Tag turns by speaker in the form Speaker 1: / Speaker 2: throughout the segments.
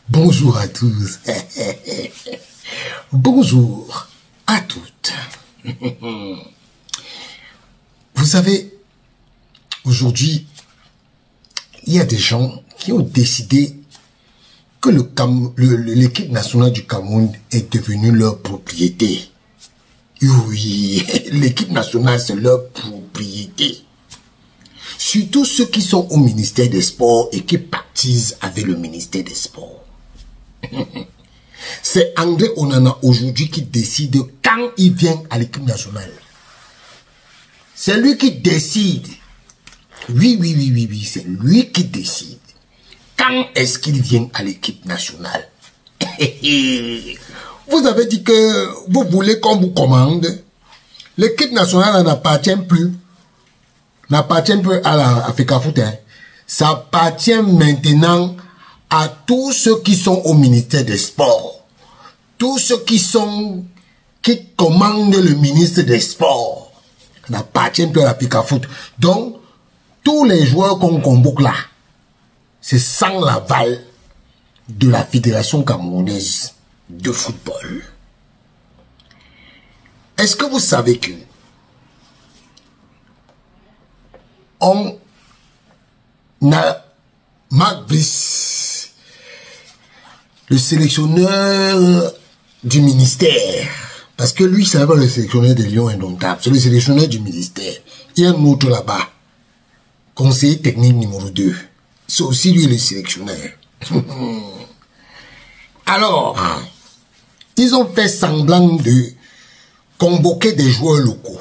Speaker 1: Bonjour à tous. Bonjour à toutes. Vous savez, aujourd'hui, il y a des gens qui ont décidé que l'équipe nationale du Cameroun est devenue leur propriété. Oui, l'équipe nationale, c'est leur propriété. Surtout ceux qui sont au ministère des Sports et qui pactisent avec le ministère des Sports. C'est André Onana aujourd'hui qui décide quand il vient à l'équipe nationale. C'est lui qui décide. Oui, c'est lui qui décide. Quand est-ce qu'il vient à l'équipe nationale? Vous avez dit que vous voulez qu'on vous commande. L'équipe nationale n'appartient plus. N'appartient plus à la Africa Foot. Ça appartient maintenant à tous ceux qui sont au ministère des Sports. Tous ceux qui commandent le ministre des Sports. Ça n'appartient plus à l'Africa Foot. Donc, tous les joueurs qu'on convoque là, c'est sans l'aval de la Fédération camerounaise de football. Est-ce que vous savez que on a Marc Brice, le sélectionneur du ministère, parce que lui, c'est pas le sélectionneur des Lions Indomptables, c'est le sélectionneur du ministère. Il y a un autre là-bas, conseiller technique numéro 2. C'est aussi lui le sélectionneur. Alors, ils ont fait semblant de convoquer des joueurs locaux.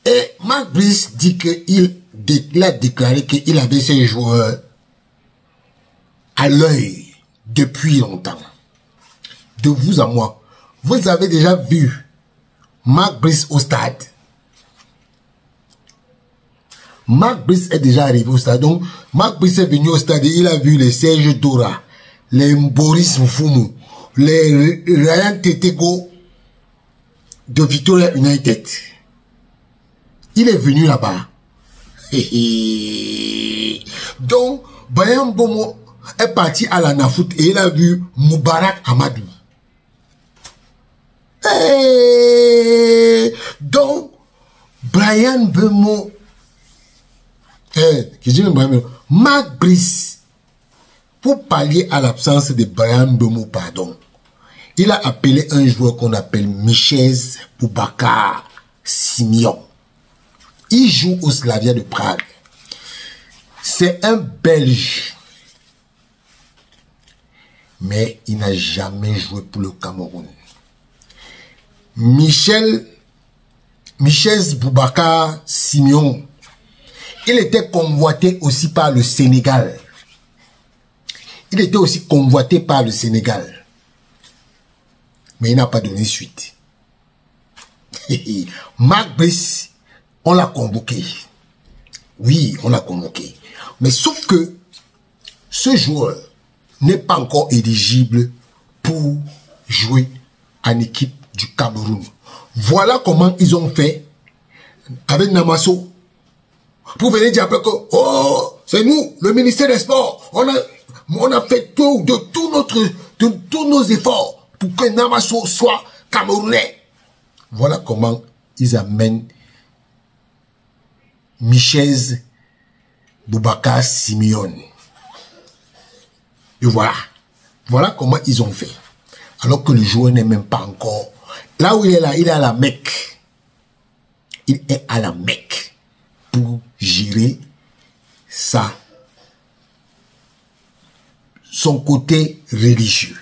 Speaker 1: Et Marc Brice dit qu'il a déclaré qu'il avait ces joueurs à l'œil depuis longtemps. De vous à moi, vous avez déjà vu Marc Brice au stade. Marc Brice est déjà arrivé au stade. Donc, Marc Brice est venu au stade et il a vu les Serge Dora, les Boris Mfumu, les Ryan Tetego de Victoria United. Il est venu là-bas. Donc, Brian Bomo est parti à la Nafoot et il a vu Moubarak Amadou. Donc, Brian Bomo, Marc Brice, pour pallier à l'absence de Brian Bomo, pardon, il a appelé un joueur qu'on appelle Michel Boubacar Simeon. Il joue au Slavia de Prague. C'est un Belge. Mais il n'a jamais joué pour le Cameroun. Michel Boubacar Simeon, il était convoité aussi par le Sénégal. Il était aussi convoité par le Sénégal. Mais il n'a pas donné suite. Marc Brice, on l'a convoqué. Oui, on l'a convoqué. Mais sauf que ce joueur n'est pas encore éligible pour jouer en équipe du Cameroun. Voilà comment ils ont fait avec Namasso. Pour venir dire après que, oh, c'est nous, le ministère des Sports. On a fait tous nos efforts pour que Namasso soit camerounais. Voilà comment ils amènent Michel Boubacar Simeon. Et voilà. Voilà comment ils ont fait. Alors que le joueur n'est même pas encore. Là où il est là, il est à la Mecque. Il est à la Mecque pour gérer son côté religieux.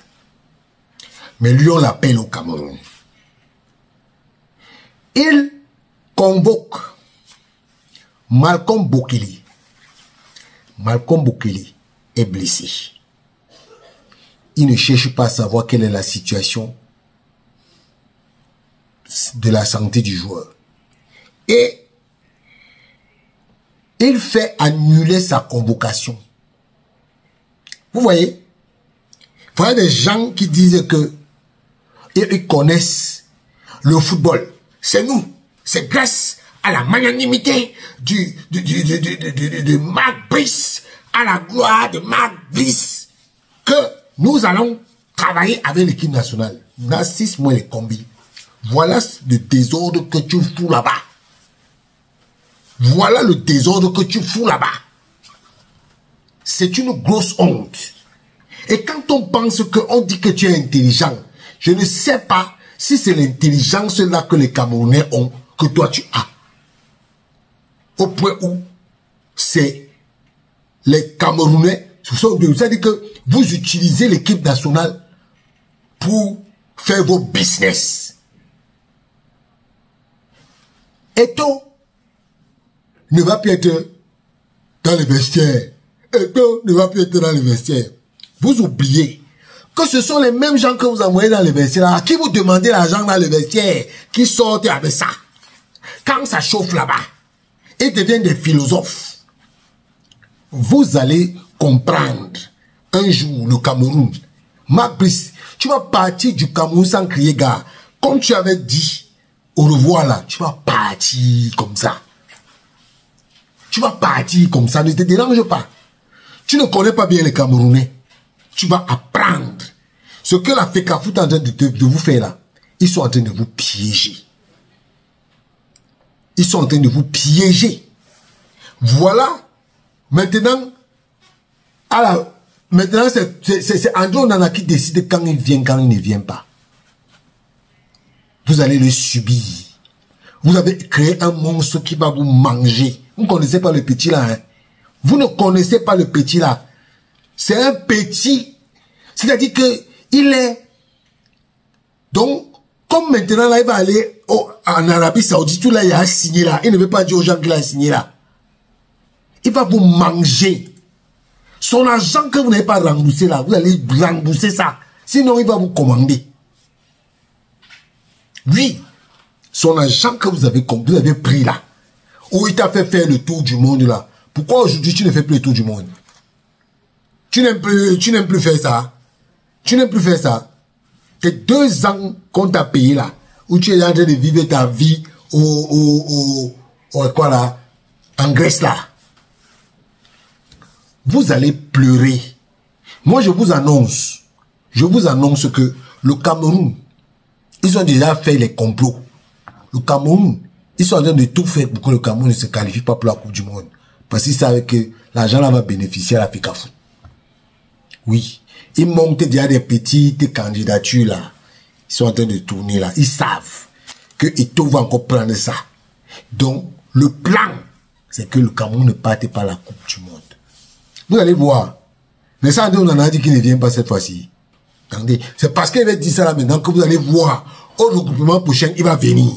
Speaker 1: Mais lui, on l'appelle au Cameroun. Il convoque Malcolm Bokele. Malcolm Bokele est blessé. Il ne cherche pas à savoir quelle est la situation de la santé du joueur. Et il fait annuler sa convocation. Vous voyez? Voilà des gens qui disent que ils connaissent le football. C'est nous. C'est grâce à la magnanimité de Marc Brice, à la gloire de Marc Brice, que nous allons travailler avec l'équipe nationale. Dans 6 mois les combis. Voilà le désordre que tu fous là-bas. Voilà le désordre que tu fous là-bas. C'est une grosse honte. Et quand on pense qu'on dit que tu es intelligent, je ne sais pas si c'est l'intelligence là que les Camerounais ont, que toi tu as. Au point où c'est les Camerounais, c'est-à-dire que vous utilisez l'équipe nationale pour faire vos business. Eto'o ne va plus être dans les vestiaires. Eto'o ne va plus être dans les vestiaires. Vous oubliez que ce sont les mêmes gens que vous envoyez dans les vestiaires, à qui vous demandez l'argent dans les vestiaires, qui sortent avec ça. Quand ça chauffe là-bas, ils deviennent des philosophes. Vous allez comprendre un jour le Cameroun. Marc Brice, tu vas partir du Cameroun sans crier gars. Comme tu avais dit au revoir là, tu vas partir comme ça. Tu vas partir comme ça, ne te dérange pas. Tu ne connais pas bien les Camerounais. Tu vas apprendre. Ce que la FECAFOOT est en train de vous faire là, ils sont en train de vous piéger. Ils sont en train de vous piéger. Voilà. Maintenant, maintenant c'est André Onana qui décide quand il vient, quand il ne vient pas. Vous allez le subir. Vous avez créé un monstre qui va vous manger. Vous ne connaissez pas le petit là. Hein? Vous ne connaissez pas le petit là. C'est un petit. C'est-à-dire que il est. Donc, comme maintenant là, il va aller en Arabie Saoudite, tout là, il a signé là. Il ne veut pas dire aux gens qu'il a signé là. Il va vous manger. Son argent que vous n'avez pas remboursé là, vous allez rembourser ça. Sinon, il va vous commander. Oui. Son argent que vous avez pris là. Où il t'a fait faire le tour du monde là. Pourquoi aujourd'hui tu ne fais plus le tour du monde? Tu n'aimes plus faire ça. Tu n'aimes plus faire ça. C'est 2 ans qu'on t'a payé là. Où tu es en train de vivre ta vie quoi là? En Grèce là. Vous allez pleurer. Moi je vous annonce que le Cameroun, ils ont déjà fait les complots. Le Cameroun, ils sont en train de tout faire pour que le Cameroun ne se qualifie pas pour la Coupe du Monde. Parce qu'ils savent que l'argent là va bénéficier à la FECAFOOT. Oui. Ils montent déjà des petites candidatures là. Ils sont en train de tourner là. Ils savent que Eto'o va encore prendre ça. Donc, le plan, c'est que le Cameroun ne parte pas à la Coupe du Monde. Vous allez voir. Mais ça, on en a dit qu'il ne vient pas cette fois-ci. Attendez. C'est parce qu'il va dire ça là maintenant que vous allez voir. Au regroupement prochain, il va venir.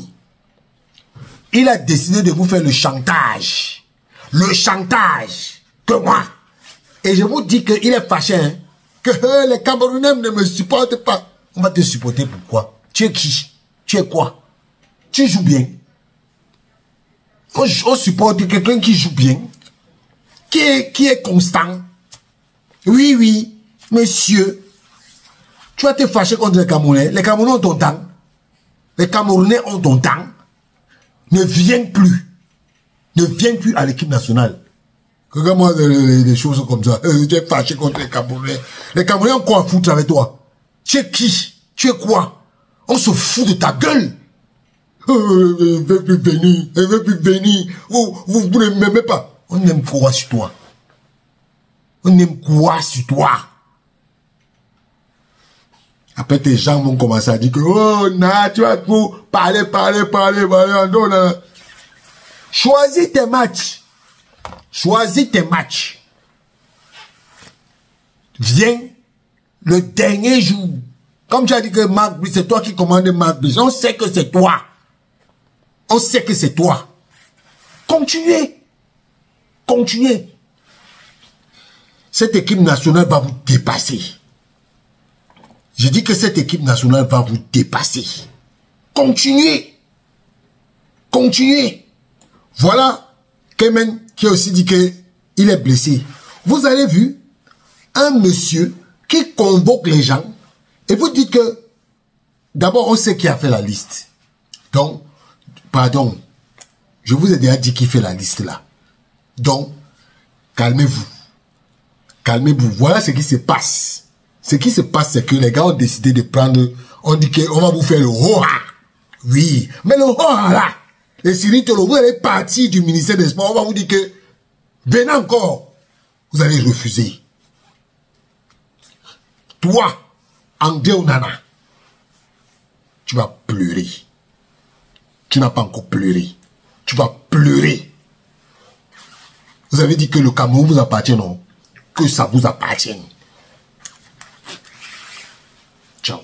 Speaker 1: Il a décidé de vous faire le chantage. Le chantage. Que moi. Et je vous dis qu'il est fâché. Hein, que les Camerounais ne me supportent pas. On va te supporter pourquoi? Tu es qui? Tu es quoi? Tu joues bien. On supporte quelqu'un qui joue bien. Qui est constant. Oui, oui, monsieur. Tu vas te fâcher contre les Camerounais. Les Camerounais ont ton temps. Les Camerounais ont ton temps. Ne viens plus. Ne viens plus à l'équipe nationale. Regarde-moi des choses comme ça. Tu es fâché contre les Camerounais. Les Camerounais ont quoi à foutre avec toi? Tu es qui? Tu es quoi? On se fout de ta gueule. Je ne veux plus venir. Je ne veux plus venir. Vous ne m'aimez pas. On aime quoi sur toi? On aime quoi sur toi? Après, tes gens vont commencer à dire que, oh, non, tu vas tout parler. Non, non. Choisis tes matchs. Choisis tes matchs. Viens le dernier jour. Comme tu as dit que Marc Brice, c'est toi qui commandes Marc Brice. On sait que c'est toi. On sait que c'est toi. Continuez. Continuez. Cette équipe nationale va vous dépasser. Je dis que cette équipe nationale va vous dépasser. Continuez. Continuez. Voilà Kemen qui a aussi dit qu'il est blessé. Vous avez vu un monsieur qui convoque les gens et vous dites que d'abord on sait qui a fait la liste. Donc, pardon, Je vous ai déjà dit qui fait la liste là. Donc, calmez-vous. Calmez-vous. Voilà ce qui se passe. Ce qui se passe, c'est que les gars ont décidé de prendre... On dit qu'on va vous faire le Hora. Oui. Mais le Hora là, les Cyril Tolo, vous allez partir du ministère des Sports. On va vous dire que, venez encore. Vous allez refuser. Toi, André Onana, tu vas pleurer. Tu n'as pas encore pleuré. Tu vas pleurer. Vous avez dit que le Cameroun vous appartient, non? Que ça vous appartient. Ciao.